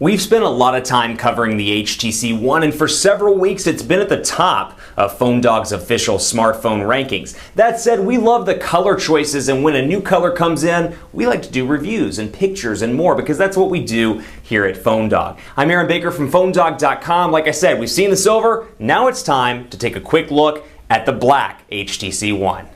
We've spent a lot of time covering the HTC One, and for several weeks it's been at the top of PhoneDog's official smartphone rankings. That said, we love the color choices, and when a new color comes in, we like to do reviews and pictures and more because that's what we do here at PhoneDog. I'm Aaron Baker from PhoneDog.com. Like I said, we've seen the silver, now it's time to take a quick look at the black HTC One.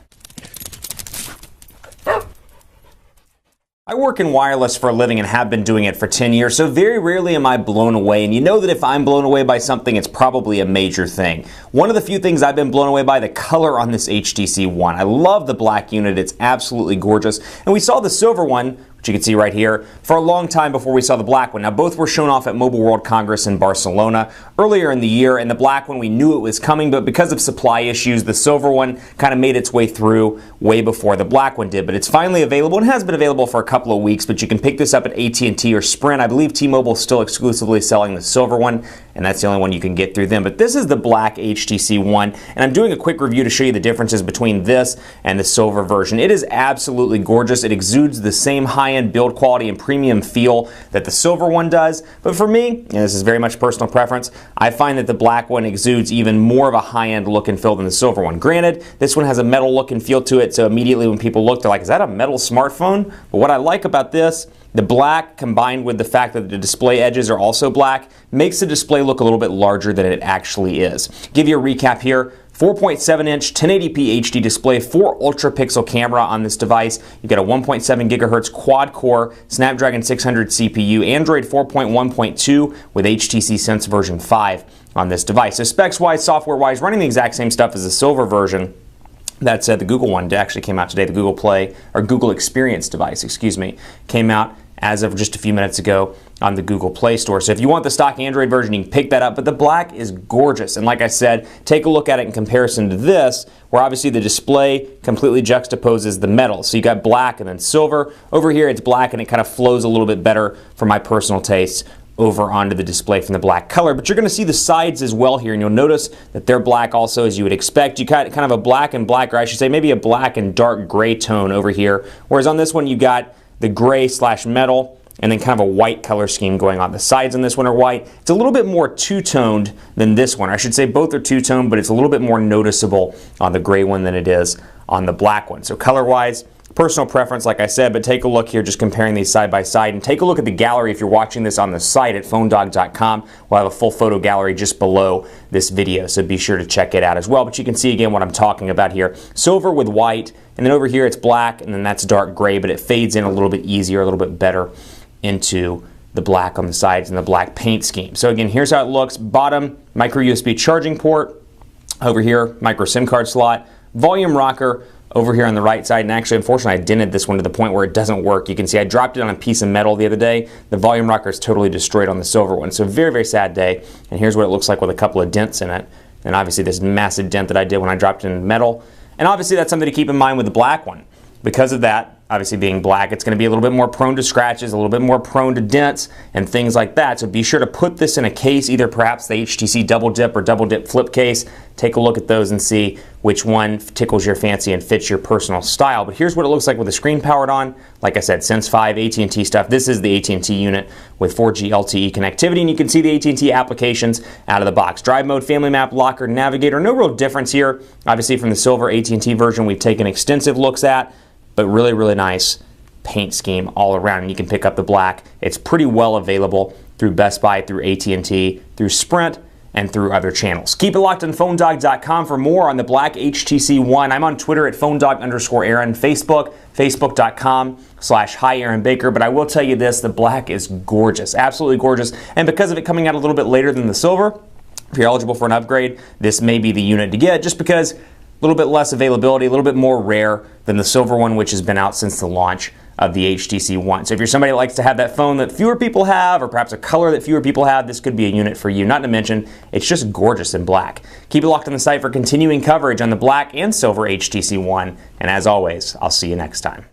I work in wireless for a living and have been doing it for 10 years, so very rarely am I blown away, and you know that if I'm blown away by something, it's probably a major thing. One of the few things I've been blown away by, the color on this HTC One. I love the black unit, it's absolutely gorgeous, and we saw the silver one, which you can see right here, for a long time before we saw the black one. Now both were shown off at Mobile World Congress in Barcelona earlier in the year, and the black one we knew it was coming, but because of supply issues, the silver one kind of made its way through way before the black one did. But it's finally available and has been available for a couple of weeks, but you can pick this up at AT&T or Sprint. I believe T-Mobile is still exclusively selling the silver one, and that's the only one you can get through them. But this is the black HTC One, and I'm doing a quick review to show you the differences between this and the silver version. It is absolutely gorgeous. It exudes the same high-end build quality and premium feel that the silver one does. But for me, and this is very much personal preference, I find that the black one exudes even more of a high-end look and feel than the silver one. Granted, this one has a metal look and feel to it, so immediately when people look, they're like, is that a metal smartphone? But what I like about this, the black combined with the fact that the display edges are also black makes the display look a little bit larger than it actually is. Give you a recap here. 4.7-inch 1080p HD display, 4 ultra-pixel camera on this device. You've got a 1.7 gigahertz quad-core Snapdragon 600 CPU, Android 4.1.2 with HTC Sense version 5 on this device. So specs-wise, software-wise, running the exact same stuff as the silver version. That said, the Google one actually came out today. The Google Play, or Google Experience device, excuse me, came out as of just a few minutes ago on the Google Play Store. So if you want the stock Android version, you can pick that up, but the black is gorgeous. And like I said, take a look at it in comparison to this, where obviously the display completely juxtaposes the metal. So you got black and then silver. Over here it's black and it kind of flows a little bit better for my personal taste over onto the display from the black color. But you're going to see the sides as well here, and you'll notice that they're black also, as you would expect. You got kind of a black and black, or I should say maybe a black and dark gray tone over here, whereas on this one you got the gray slash metal and then kind of a white color scheme going on. The sides on this one are white. It's a little bit more two-toned than this one. I should say both are two-toned, but it's a little bit more noticeable on the gray one than it is on the black one. So color-wise, personal preference, like I said, but take a look here just comparing these side by side, and take a look at the gallery if you're watching this on the site at PhoneDog.com. We'll have a full photo gallery just below this video, so be sure to check it out as well. But you can see again what I'm talking about here. Silver with white, and then over here it's black, and then that's dark gray, but it fades in a little bit easier, a little bit better into the black on the sides and the black paint scheme. So again, here's how it looks. Bottom, micro USB charging port. Over here, micro SIM card slot. Volume rocker over here on the right side, and actually unfortunately I dented this one to the point where it doesn't work. You can see I dropped it on a piece of metal the other day. The volume rocker is totally destroyed on the silver one. So very, very sad day. And here's what it looks like with a couple of dents in it. And obviously this massive dent that I did when I dropped it in metal. And obviously that's something to keep in mind with the black one. Because of that, obviously being black, it's going to be a little bit more prone to scratches, a little bit more prone to dents and things like that. So be sure to put this in a case, either perhaps the HTC Double Dip or Double Dip Flip case. Take a look at those and see which one tickles your fancy and fits your personal style. But here's what it looks like with the screen powered on. Like I said, Sense 5, AT&T stuff. This is the AT&T unit with 4G LTE connectivity, and you can see the AT&T applications out of the box. Drive mode, family map, locker, navigator. No real difference here. Obviously from the silver AT&T version we've taken extensive looks at, but really, really nice paint scheme all around. And you can pick up the black. It's pretty well available through Best Buy, through AT&T, through Sprint, and through other channels. Keep it locked on PhoneDog.com for more on the black HTC One. I'm on Twitter at PhoneDog_Aaron, Facebook, Facebook.com/HiAaronBaker. But I will tell you this, the black is gorgeous, absolutely gorgeous. And because of it coming out a little bit later than the silver, if you're eligible for an upgrade, this may be the unit to get, just because a little bit less availability, a little bit more rare than the silver one, which has been out since the launch of the HTC One. So if you're somebody that likes to have that phone that fewer people have, or perhaps a color that fewer people have, this could be a unit for you. Not to mention, it's just gorgeous in black. Keep it locked on the site for continuing coverage on the black and silver HTC One. And as always, I'll see you next time.